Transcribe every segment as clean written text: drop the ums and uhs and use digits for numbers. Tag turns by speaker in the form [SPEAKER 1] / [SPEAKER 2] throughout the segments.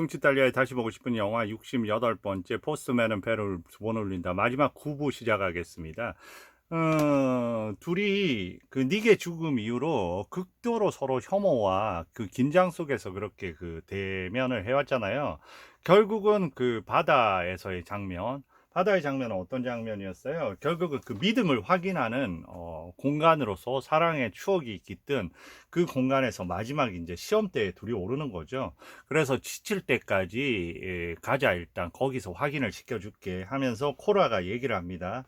[SPEAKER 1] 퉁치 달리아에 다시 보고 싶은 영화 68번째 포스트맨은 배를 못 올린다. 마지막 9부 시작하겠습니다. 둘이 그 닉의 죽음 이후로 극도로 서로 혐오와 그 긴장 속에서 그렇게 그 대면을 해왔잖아요. 결국은 그 바다에서의 장면, 바다의 장면은 어떤 장면이었어요? 결국은 그 믿음을 확인하는 공간으로서 사랑의 추억이 깃든 그 공간에서 마지막 이제 시험대에 둘이 오르는 거죠. 그래서 지칠 때까지 가자 일단 거기서 확인을 시켜줄게 하면서 코라가 얘기를 합니다.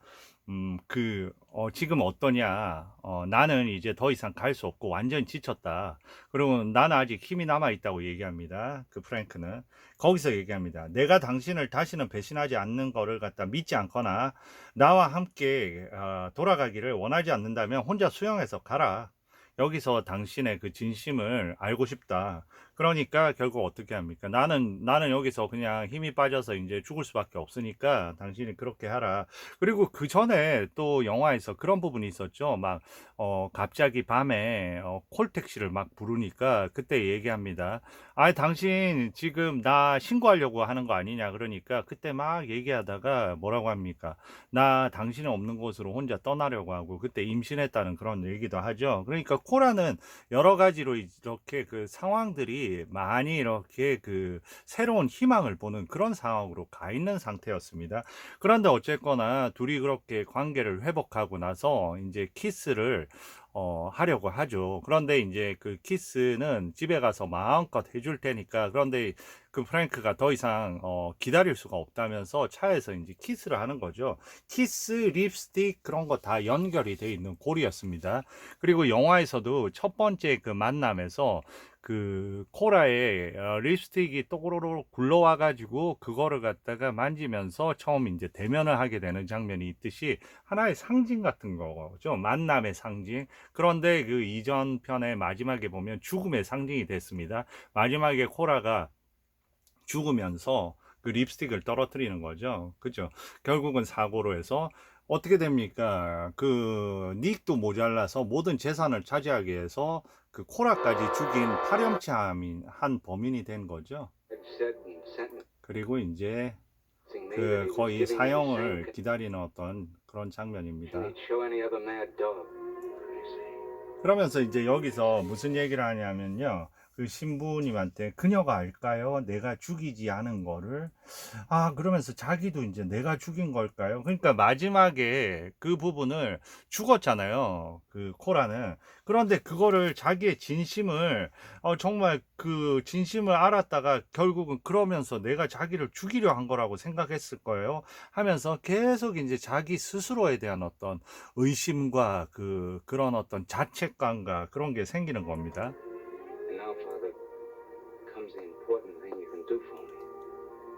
[SPEAKER 1] 지금 어떠냐? 나는 이제 더 이상 갈 수 없고 완전히 지쳤다. 그리고 나는 아직 힘이 남아 있다고 얘기합니다. 그 프랭크는 거기서 얘기합니다. 내가 당신을 다시는 배신하지 않는 거를 갖다 믿지 않거나 나와 함께 돌아가기를 원하지 않는다면 혼자 수영해서 가라. 여기서 당신의 그 진심을 알고 싶다. 그러니까 결국 어떻게 합니까? 나는 여기서 그냥 힘이 빠져서 이제 죽을 수밖에 없으니까 당신이 그렇게 하라. 그리고 그 전에 또 영화에서 그런 부분이 있었죠. 막, 갑자기 밤에, 콜택시를 막 부르니까 그때 얘기합니다. 아, 당신 지금 나 신고하려고 하는 거 아니냐. 그러니까 그때 막 얘기하다가 뭐라고 합니까? 나 당신이 없는 곳으로 혼자 떠나려고 하고 그때 임신했다는 그런 얘기도 하죠. 그러니까 코라는 여러 가지로 이렇게 그 상황들이 많이 이렇게 그 새로운 희망을 보는 그런 상황으로 가 있는 상태였습니다. 그런데 어쨌거나 둘이 그렇게 관계를 회복하고 나서 이제 키스를 하려고 하죠. 그런데 이제 그 키스는 집에 가서 마음껏 해줄 테니까 그런데 그 프랭크가 더 이상 기다릴 수가 없다면서 차에서 이제 키스를 하는 거죠. 키스, 립스틱 그런 거 다 연결이 돼 있는 고리였습니다. 그리고 영화에서도 첫 번째 그 만남에서 그 코라의 립스틱이 또로로 굴러와 가지고 그거를 갖다가 만지면서 처음 이제 대면을 하게 되는 장면이 있듯이 하나의 상징 같은 거죠. 만남의 상징. 그런데 그 이전 편의 마지막에 보면 죽음의 상징이 됐습니다. 마지막에 코라가 죽으면서 그 립스틱을 떨어뜨리는 거죠. 그죠? 결국은 사고로 해서 어떻게 됩니까? 그 닉도 모자라서 모든 재산을 차지하기 위해서 그 코라까지 죽인 파렴치한 범인이 된 거죠. 그리고 이제 그 거의 사형을 기다리는 어떤 그런 장면입니다. 그러면서 이제 여기서 무슨 얘기를 하냐면요. 그 신부님한테 그녀가 알까요? 내가 죽이지 않은 거를. 아, 그러면서 자기도 이제 내가 죽인 걸까요? 그러니까 마지막에 그 부분을 죽었잖아요. 그 코라는. 그런데 그거를 자기의 진심을, 정말 그 진심을 알았다가 결국은 그러면서 내가 자기를 죽이려 한 거라고 생각했을 거예요. 하면서 계속 이제 자기 스스로에 대한 어떤 의심과 그런 어떤 자책감과 그런 게 생기는 겁니다.
[SPEAKER 2] And now, Father, comes the important thing you can do for me.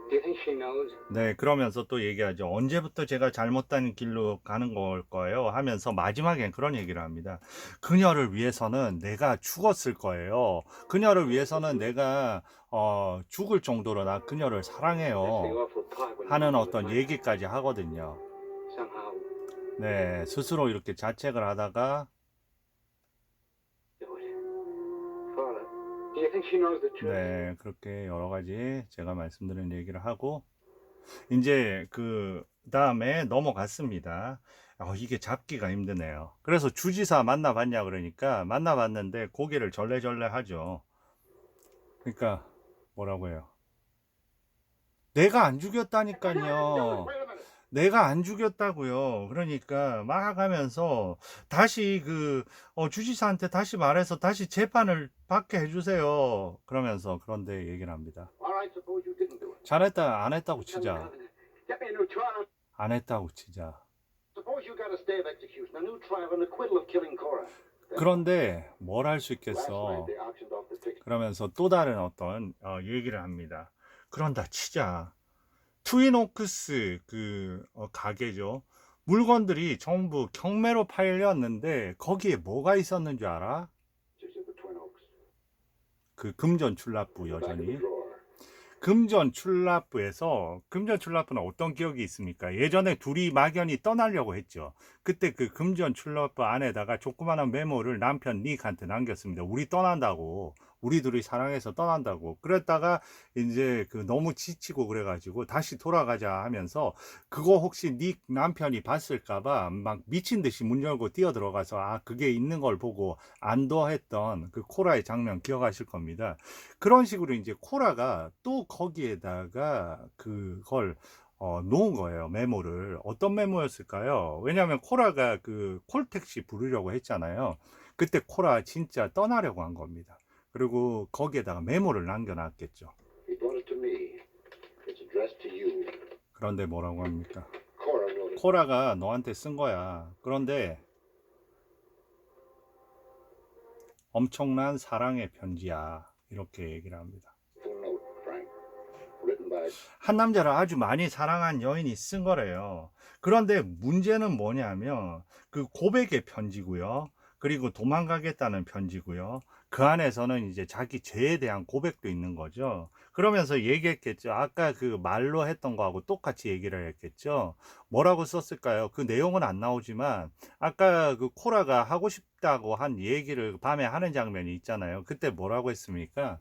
[SPEAKER 2] Do you think she knows?
[SPEAKER 1] 네, 그러면서 또 얘기하죠. 언제부터 제가 잘못된 길로 가는 걸 거예요? 하면서 마지막엔 그런 얘기를 합니다. 그녀를 위해서는 내가 죽었을 거예요. 그녀를 위해서는 내가 죽을 정도로 나 그녀를
[SPEAKER 2] That's the
[SPEAKER 1] 사랑해요.
[SPEAKER 2] awful part when you
[SPEAKER 1] 하는
[SPEAKER 2] know
[SPEAKER 1] 어떤
[SPEAKER 2] that
[SPEAKER 1] 얘기까지 하거든요.
[SPEAKER 2] somehow
[SPEAKER 1] 네, 스스로 이렇게 자책을 하다가
[SPEAKER 2] do it. Father, do you think she knows the truth?
[SPEAKER 1] 네, 그렇게 여러 가지 제가 말씀드린 얘기를 하고 이제 그 다음에 넘어갔습니다. 이게 잡기가 힘드네요. 그래서 주지사 만나봤냐 그러니까 만나봤는데 고개를 절레절레 하죠. 그러니까 뭐라고 해요? 내가 안 죽였다니까요. 내가 안 죽였다고요. 그러니까 막 하면서 다시 주지사한테 다시 말해서 다시 재판을 받게 해주세요. 그러면서 그런데 얘기를 합니다.
[SPEAKER 2] All right, suppose you didn't do it.
[SPEAKER 1] 잘했다, 안 했다고
[SPEAKER 2] Tell me,
[SPEAKER 1] 치자.
[SPEAKER 2] get me a new trial.
[SPEAKER 1] 안 했다고 치자.
[SPEAKER 2] Suppose you got a stay of execution, a new trial, an acquittal of killing Cora.
[SPEAKER 1] 그런데 뭘 할 수
[SPEAKER 2] Last night
[SPEAKER 1] 있겠어.
[SPEAKER 2] they auctioned off the ticket.
[SPEAKER 1] 그러면서 또 다른 어떤 얘기를 합니다. 그런다 치자. 트윈오크스 가게죠. 물건들이 전부 경매로 팔렸는데 거기에 뭐가 있었는 줄 알아?
[SPEAKER 2] Just at the Twin Oaks.
[SPEAKER 1] 그 금전 출납부
[SPEAKER 2] Back of the
[SPEAKER 1] 여전히.
[SPEAKER 2] drawer.
[SPEAKER 1] 금전 출납부에서 금전 출납부는 어떤 기억이 있습니까? 예전에 둘이 막연히 떠나려고 했죠. 그때 그 금전 출납부 안에다가 조그마한 메모를 남편 닉한테 남겼습니다. 우리 떠난다고. 우리 둘이 사랑해서 떠난다고. 그랬다가 이제 그 너무 지치고 그래가지고 다시 돌아가자 하면서 그거 혹시 네 남편이 봤을까봐 막 미친 듯이 문 열고 뛰어 들어가서 아 그게 있는 걸 보고 안도했던 그 코라의 장면 기억하실 겁니다. 그런 식으로 이제 코라가 또 거기에다가 그걸 놓은 거예요, 메모를. 어떤 메모였을까요? 왜냐하면 코라가 그 콜택시 부르려고 했잖아요. 그때 코라 진짜 떠나려고 한 겁니다. 그리고 거기에다가 메모를 남겨놨겠죠.
[SPEAKER 2] He brought it to me. It's addressed to you.
[SPEAKER 1] 그런데 뭐라고 합니까?
[SPEAKER 2] Cora wrote it.
[SPEAKER 1] 코라가 너한테 쓴 거야. 그런데 엄청난 사랑의 편지야. 이렇게 얘기를 합니다.
[SPEAKER 2] Full note, Frank. Written by
[SPEAKER 1] 한 남자를 아주 많이 사랑한 여인이 쓴 거래요. 그런데 문제는 뭐냐면 그 고백의 편지고요. 그리고 도망가겠다는 편지고요. 그 안에서는 이제 자기 죄에 대한 고백도 있는 거죠. 그러면서 얘기했겠죠. 아까 그 말로 했던 거하고 똑같이 얘기를 했겠죠. 뭐라고 썼을까요? 그 내용은 안 나오지만 아까 그 코라가 하고 싶다고 한 얘기를 밤에 하는 장면이 있잖아요. 그때 뭐라고 했습니까?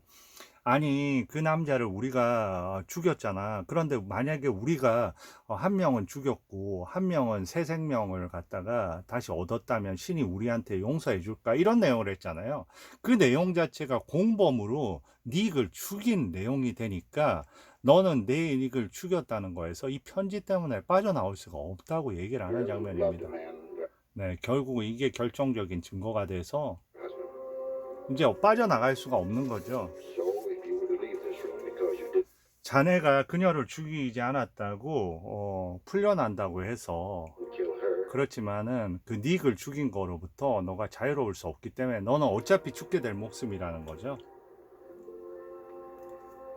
[SPEAKER 1] 아니, 그 남자를 우리가 죽였잖아. 그런데 만약에 우리가 한 명은 죽였고 한 명은 새 생명을 갖다가 다시 얻었다면 신이 우리한테 용서해 줄까? 이런 내용을 했잖아요. 그 내용 자체가 공범으로 닉을 죽인 내용이 되니까 너는 내 닉을 죽였다는 거에서 이 편지 때문에 빠져나올 수가 없다고 얘기를 하는
[SPEAKER 2] loved a
[SPEAKER 1] 장면입니다.
[SPEAKER 2] man,
[SPEAKER 1] 네, 결국 이게 결정적인 증거가 돼서
[SPEAKER 2] husband.
[SPEAKER 1] 이제 빠져나갈 수가 없는 거죠.
[SPEAKER 2] So if you were to leave this room because you did
[SPEAKER 1] 자네가 그녀를 죽이지 않았다고 풀려난다고 해서
[SPEAKER 2] kill her,
[SPEAKER 1] 그렇지만은 그 닉을 죽인 거로부터 너가 자유로울 수 없기 때문에 너는 어차피 죽게 될 목숨이라는 거죠.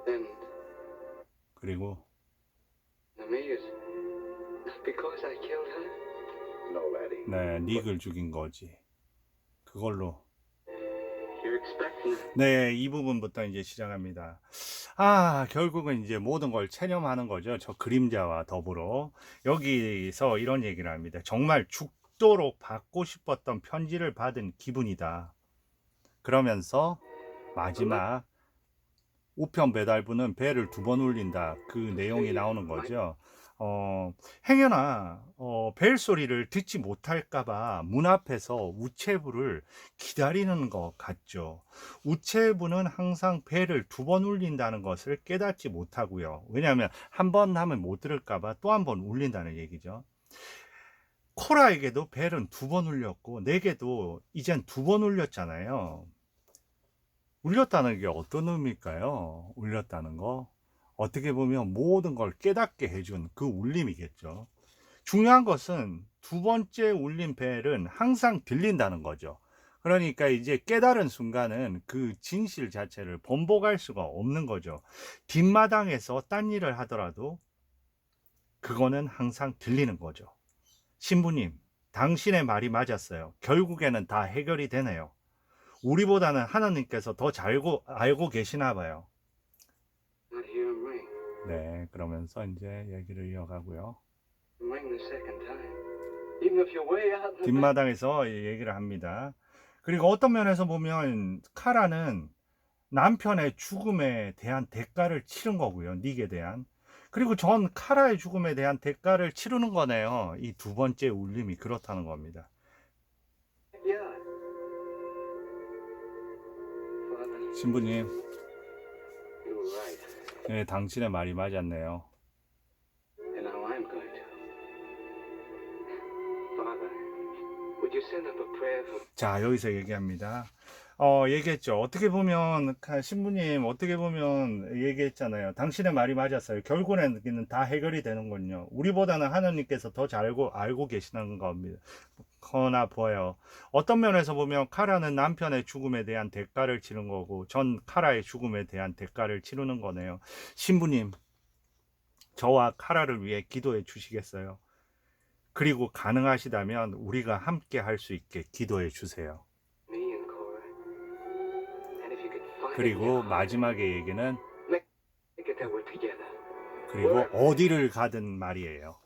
[SPEAKER 2] then
[SPEAKER 1] 그리고
[SPEAKER 2] the me is not because I killed her. No, laddie.
[SPEAKER 1] 네, 닉을 죽인 거지. 그걸로
[SPEAKER 2] You're expecting
[SPEAKER 1] 네, 이 부분부터 이제 시작합니다. 아, 결국은 이제 모든 걸 체념하는 거죠. 저 그림자와 더불어. 여기서 이런 얘기를 합니다. 정말 죽도록 받고 싶었던 편지를 받은 기분이다. 그러면서 마지막 우편 배달부는 배를 2번 울린다. 그 내용이 나오는 거죠. 행여나 벨소리를 듣지 못할까봐 문 앞에서 우체부를 기다리는 것 같죠. 우체부는 항상 벨을 2번 울린다는 것을 깨닫지 못하고요. 왜냐하면 한 번 하면 못 들을까봐 또 한 번 울린다는 얘기죠. 코라에게도 벨은 2번 울렸고 내게도 이젠 2번 울렸잖아요. 울렸다는 게 어떤 의미일까요? 울렸다는 거. 어떻게 보면 모든 걸 깨닫게 해준 그 울림이겠죠. 중요한 것은 2번째 울린 벨은 항상 들린다는 거죠. 그러니까 이제 깨달은 순간은 그 진실 자체를 번복할 수가 없는 거죠. 뒷마당에서 딴 일을 하더라도 그거는 항상 들리는 거죠. 신부님, 당신의 말이 맞았어요. 결국에는 다 해결이 되네요. 우리보다는 하나님께서 더 잘 알고 계시나 봐요.
[SPEAKER 2] not hear him ring.
[SPEAKER 1] 네, 그러면서 이제 얘기를 이어가고요.
[SPEAKER 2] Ring the second time. Even if you're way out in the back.
[SPEAKER 1] 뒷마당에서 얘기를 합니다. 그리고 어떤 면에서 보면 카라는 남편의 죽음에 대한 대가를 치른 거고요. 닉에 대한. 그리고 전 카라의 죽음에 대한 대가를 치르는 거네요. 이 2번째 울림이 그렇다는 겁니다.
[SPEAKER 2] Yeah. Father,
[SPEAKER 1] 신부님,
[SPEAKER 2] you were right.
[SPEAKER 1] 네, 당신의 말이 맞았네요.
[SPEAKER 2] And now I'm going to. Father, would you send up a prayer for
[SPEAKER 1] 자, 여기서 얘기합니다. 얘기했죠. 어떻게 보면, 신부님, 어떻게 보면 얘기했잖아요. 당신의 말이 맞았어요. 결국에는 다 해결이 되는군요. 우리보다는 하나님께서 더 잘 알고 계시는 겁니다. 거나 보여요. 어떤 면에서 보면 카라는 남편의 죽음에 대한 대가를 치른 거고, 전 카라의 죽음에 대한 대가를 치르는 거네요. 신부님, 저와 카라를 위해 기도해 주시겠어요? 그리고 가능하시다면 우리가 함께 할 수 있게 기도해 주세요.
[SPEAKER 2] me and Cora? And if you could find it in your
[SPEAKER 1] 그리고
[SPEAKER 2] heart,
[SPEAKER 1] 마지막의 얘기는
[SPEAKER 2] make it that we're together.
[SPEAKER 1] 그리고 어디를 가든 말이에요.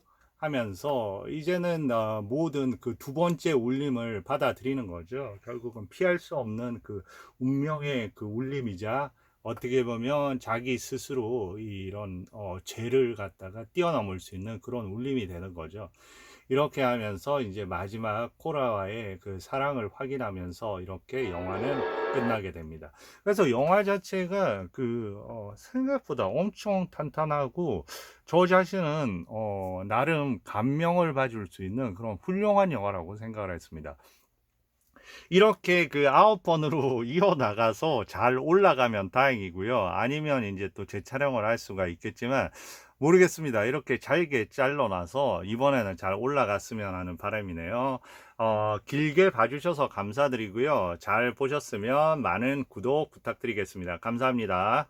[SPEAKER 1] 하면서 이제는 모든 그 두 번째 울림을 받아들이는 거죠. 결국은 피할 수 없는 그 운명의 그 울림이자 어떻게 보면 자기 스스로 이런 죄를 갖다가 뛰어넘을 수 있는 그런 울림이 되는 거죠. 이렇게 하면서 이제 마지막 코라와의 그 사랑을 확인하면서 이렇게 영화는 끝나게 됩니다. 그래서 영화 자체가 생각보다 엄청 탄탄하고 저 자신은 나름 감명을 받을 수 있는 그런 훌륭한 영화라고 생각을 했습니다. 이렇게 그 9번으로 이어나가서 잘 올라가면 다행이고요. 아니면 이제 또 재촬영을 할 수가 있겠지만 모르겠습니다. 이렇게 잘게 잘라놔서 이번에는 잘 올라갔으면 하는 바람이네요. 길게 봐주셔서 감사드리고요. 잘 보셨으면 많은 구독 부탁드리겠습니다. 감사합니다.